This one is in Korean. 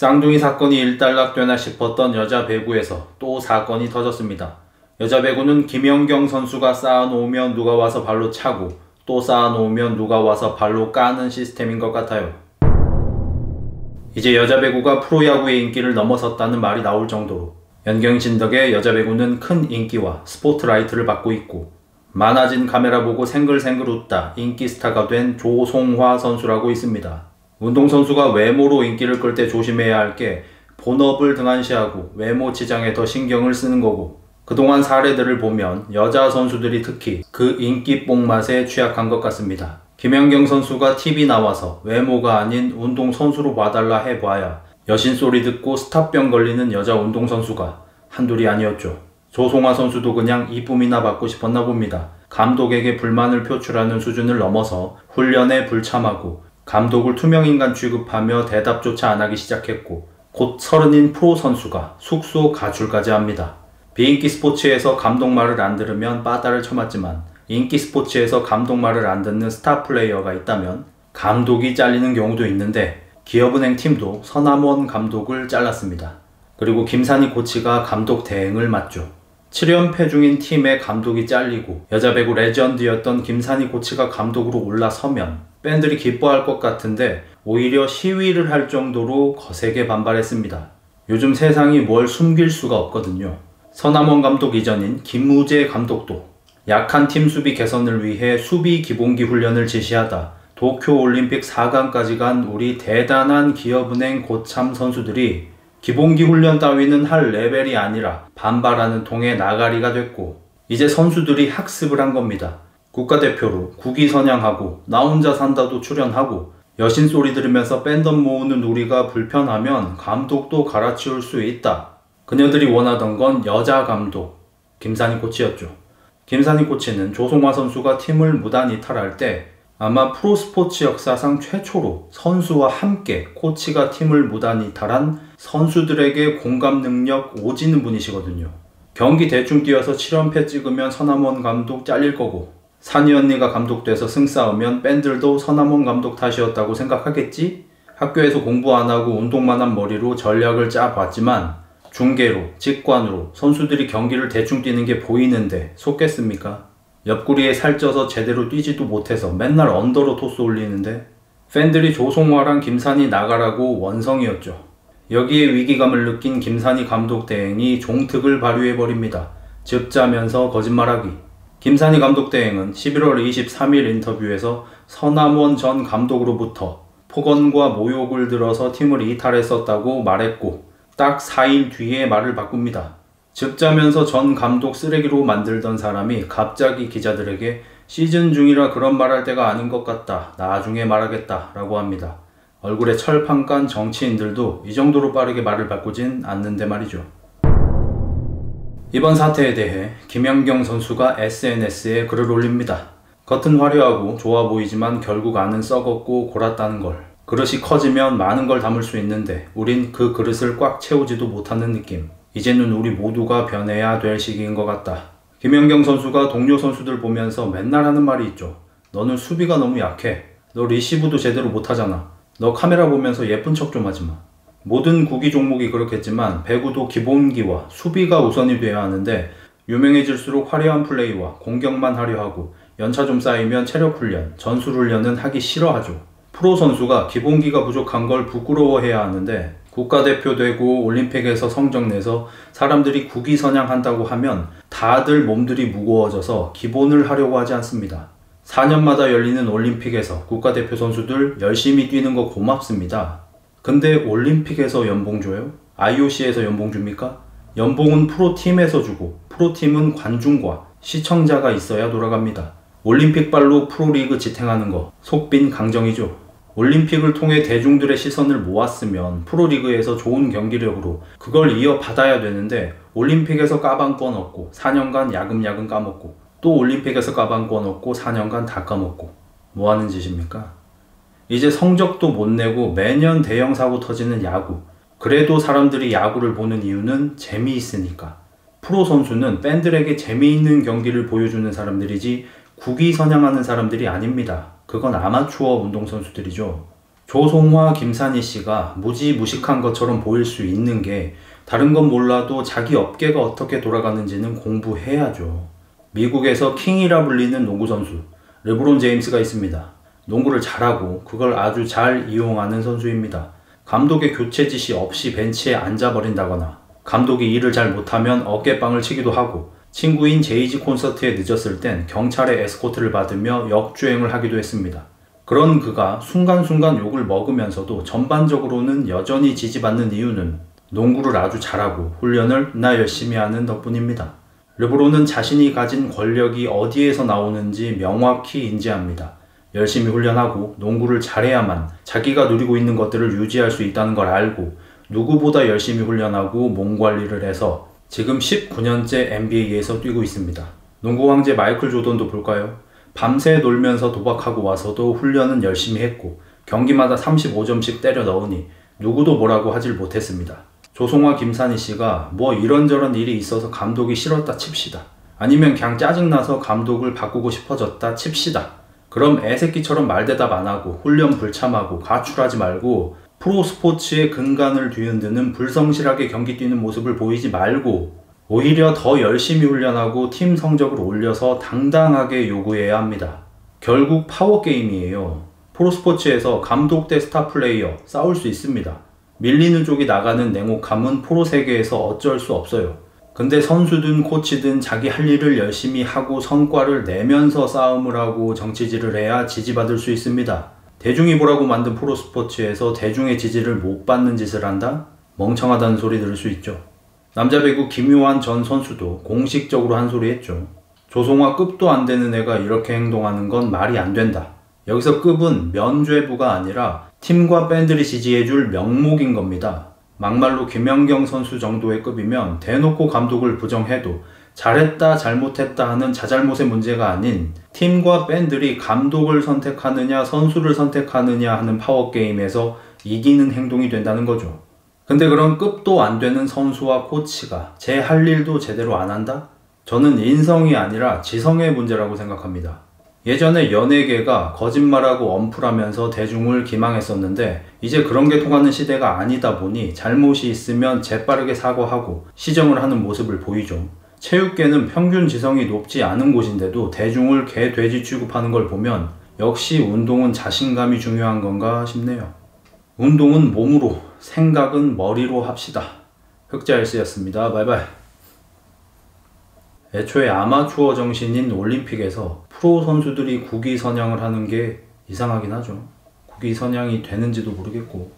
쌍둥이 사건이 일단락되나 싶었던 여자 배구에서 또 사건이 터졌습니다. 여자 배구는 김연경 선수가 쌓아놓으면 누가 와서 발로 차고 또 쌓아놓으면 누가 와서 발로 까는 시스템인 것 같아요. 이제 여자 배구가 프로야구의 인기를 넘어섰다는 말이 나올 정도로 연경신 덕에 여자 배구는 큰 인기와 스포트라이트를 받고 있고, 많아진 카메라 보고 생글생글 웃다 인기 스타가 된 조송화 선수라고 있습니다. 운동선수가 외모로 인기를 끌 때 조심해야 할 게 본업을 등한시하고 외모 치장에 더 신경을 쓰는 거고, 그동안 사례들을 보면 여자 선수들이 특히 그 인기뽕 맛에 취약한 것 같습니다. 김연경 선수가 TV 나와서 외모가 아닌 운동선수로 봐달라 해봐야 여신 소리 듣고 스타병 걸리는 여자 운동선수가 한둘이 아니었죠. 조송화 선수도 그냥 이쁨이나 받고 싶었나 봅니다. 감독에게 불만을 표출하는 수준을 넘어서 훈련에 불참하고 감독을 투명인간 취급하며 대답조차 안하기 시작했고, 곧 30인 프로 선수가 숙소 가출까지 합니다. 비인기 스포츠에서 감독 말을 안 들으면 빠따를 쳐맞지만 인기 스포츠에서 감독 말을 안 듣는 스타 플레이어가 있다면 감독이 잘리는 경우도 있는데, 기업은행 팀도 서남원 감독을 잘랐습니다. 그리고 김산희 코치가 감독 대행을 맡죠. 7연패 중인 팀의 감독이 잘리고 여자 배구 레전드였던 김산희 코치가 감독으로 올라서면 팬들이 기뻐할 것 같은데 오히려 시위를 할 정도로 거세게 반발했습니다. 요즘 세상이 뭘 숨길 수가 없거든요. 서남원 감독 이전인 김우재 감독도 약한 팀 수비 개선을 위해 수비 기본기 훈련을 지시하다 도쿄올림픽 4강까지 간 우리 대단한 기업은행 고참 선수들이 기본기 훈련 따위는 할 레벨이 아니라 반발하는 통에 나가리가 됐고, 이제 선수들이 학습을 한 겁니다. 국가대표로 국위 선양하고 나 혼자 산다도 출연하고 여신 소리 들으면서 팬덤 모으는 우리가 불편하면 감독도 갈아치울 수 있다. 그녀들이 원하던 건 여자 감독, 김산희 코치였죠. 김산희 코치는 조송화 선수가 팀을 무단 이탈할 때 아마 프로스포츠 역사상 최초로 선수와 함께 코치가 팀을 무단 이탈한 선수들에게 공감 능력 오지는 분이시거든요. 경기 대충 뛰어서 7연패 찍으면 서남원 감독 잘릴 거고, 산이 언니가 감독돼서 승 쌓으면 팬들도 서남원 감독 탓이었다고 생각하겠지? 학교에서 공부 안 하고 운동만 한 머리로 전략을 짜봤지만 중계로, 직관으로 선수들이 경기를 대충 뛰는 게 보이는데 속겠습니까? 옆구리에 살쪄서 제대로 뛰지도 못해서 맨날 언더로 토스 올리는데 팬들이 조송화랑 김산희 나가라고 원성이었죠. 여기에 위기감을 느낀 김산희 감독 대행이 종특을 발휘해버립니다. 즉 짜면서 거짓말하기. 김산희 감독 대행은 11월 23일 인터뷰에서 서남원 전 감독으로부터 폭언과 모욕을 들어서 팀을 이탈했었다고 말했고, 딱 4일 뒤에 말을 바꿉니다. 즉 짜면서 전 감독 쓰레기로 만들던 사람이 갑자기 기자들에게 시즌 중이라 그런 말할 때가 아닌 것 같다, 나중에 말하겠다 라고 합니다. 얼굴에 철판 깐 정치인들도 이 정도로 빠르게 말을 바꾸진 않는데 말이죠. 이번 사태에 대해 김연경 선수가 SNS에 글을 올립니다. 겉은 화려하고 좋아 보이지만 결국 안은 썩었고 골았다는 걸. 그릇이 커지면 많은 걸 담을 수 있는데 우린 그 그릇을 꽉 채우지도 못하는 느낌. 이제는 우리 모두가 변해야 될 시기인 것 같다. 김연경 선수가 동료 선수들 보면서 맨날 하는 말이 있죠. 너는 수비가 너무 약해. 너 리시브도 제대로 못하잖아. 너 카메라 보면서 예쁜 척 좀 하지마. 모든 구기 종목이 그렇겠지만 배구도 기본기와 수비가 우선이 돼야 하는데, 유명해질수록 화려한 플레이와 공격만 하려 하고 연차 좀 쌓이면 체력 훈련, 전술 훈련은 하기 싫어하죠. 프로 선수가 기본기가 부족한 걸 부끄러워해야 하는데, 국가대표 되고 올림픽에서 성적 내서 사람들이 국위 선양한다고 하면 다들 몸들이 무거워져서 기본을 하려고 하지 않습니다. 4년마다 열리는 올림픽에서 국가대표 선수들 열심히 뛰는 거 고맙습니다. 근데 올림픽에서 연봉 줘요? IOC에서 연봉 줍니까? 연봉은 프로팀에서 주고 프로팀은 관중과 시청자가 있어야 돌아갑니다. 올림픽발로 프로리그 지탱하는 거 속빈 강정이죠. 올림픽을 통해 대중들의 시선을 모았으면 프로리그에서 좋은 경기력으로 그걸 이어받아야 되는데, 올림픽에서 까방권 얻고 4년간 야금야금 까먹고 또 올림픽에서 까방권 얻고 4년간 다 까먹고 뭐하는 짓입니까? 이제 성적도 못 내고 매년 대형 사고 터지는 야구. 그래도 사람들이 야구를 보는 이유는 재미있으니까. 프로 선수는 팬들에게 재미있는 경기를 보여주는 사람들이지 국위 선양하는 사람들이 아닙니다. 그건 아마추어 운동선수들이죠. 조송화, 김산희 씨가 무지무식한 것처럼 보일 수 있는 게 다른 건 몰라도 자기 업계가 어떻게 돌아가는지는 공부해야죠. 미국에서 킹이라 불리는 농구 선수 르브론 제임스가 있습니다. 농구를 잘하고 그걸 아주 잘 이용하는 선수입니다. 감독의 교체 지시 없이 벤치에 앉아버린다거나 감독이 일을 잘 못하면 어깨빵을 치기도 하고 친구인 제이지 콘서트에 늦었을 땐 경찰의 에스코트를 받으며 역주행을 하기도 했습니다. 그런 그가 순간순간 욕을 먹으면서도 전반적으로는 여전히 지지받는 이유는 농구를 아주 잘하고 훈련을 나 열심히 하는 덕분입니다. 르브론은 자신이 가진 권력이 어디에서 나오는지 명확히 인지합니다. 열심히 훈련하고 농구를 잘해야만 자기가 누리고 있는 것들을 유지할 수 있다는 걸 알고 누구보다 열심히 훈련하고 몸 관리를 해서 지금 19년째 NBA에서 뛰고 있습니다. 농구 황제 마이클 조던도 볼까요? 밤새 놀면서 도박하고 와서도 훈련은 열심히 했고 경기마다 35점씩 때려 넣으니 누구도 뭐라고 하질 못했습니다. 조송화, 김산희 씨가 뭐 이런저런 일이 있어서 감독이 싫었다 칩시다. 아니면 그냥 짜증나서 감독을 바꾸고 싶어졌다 칩시다. 그럼 애새끼처럼 말대답 안 하고 훈련 불참하고 가출하지 말고 프로스포츠의 근간을 뒤흔드는 불성실하게 경기 뛰는 모습을 보이지 말고 오히려 더 열심히 훈련하고 팀 성적을 올려서 당당하게 요구해야 합니다. 결국 파워게임이에요. 프로스포츠에서 감독 대 스타 플레이어 싸울 수 있습니다. 밀리는 쪽이 나가는 냉혹함은 프로 세계에서 어쩔 수 없어요. 근데 선수든 코치든 자기 할 일을 열심히 하고 성과를 내면서 싸움을 하고 정치질을 해야 지지받을 수 있습니다. 대중이 보라고 만든 프로스포츠에서 대중의 지지를 못 받는 짓을 한다? 멍청하다는 소리 들을 수 있죠. 남자 배구 김요한 전 선수도 공식적으로 한 소리 했죠. 조송화 급도 안 되는 애가 이렇게 행동하는 건 말이 안 된다. 여기서 급은 면죄부가 아니라 팀과 팬들이 지지해줄 명목인 겁니다. 막말로 김연경 선수 정도의 급이면 대놓고 감독을 부정해도 잘했다 잘못했다 하는 자잘못의 문제가 아닌 팀과 팬들이 감독을 선택하느냐 선수를 선택하느냐 하는 파워게임에서 이기는 행동이 된다는 거죠. 근데 그런 급도 안 되는 선수와 코치가 제 할 일도 제대로 안 한다? 저는 인성이 아니라 지성의 문제라고 생각합니다. 예전에 연예계가 거짓말하고 엄풀하면서 대중을 기망했었는데 이제 그런 게 통하는 시대가 아니다 보니 잘못이 있으면 재빠르게 사과하고 시정을 하는 모습을 보이죠. 체육계는 평균 지성이 높지 않은 곳인데도 대중을 개, 돼지 취급하는 걸 보면 역시 운동은 자신감이 중요한 건가 싶네요. 운동은 몸으로, 생각은 머리로 합시다. 흑자일스였습니다. 바이바이. 애초에 아마추어 정신인 올림픽에서 프로 선수들이 국위 선양을 하는 게 이상하긴 하죠. 국위 선양이 되는지도 모르겠고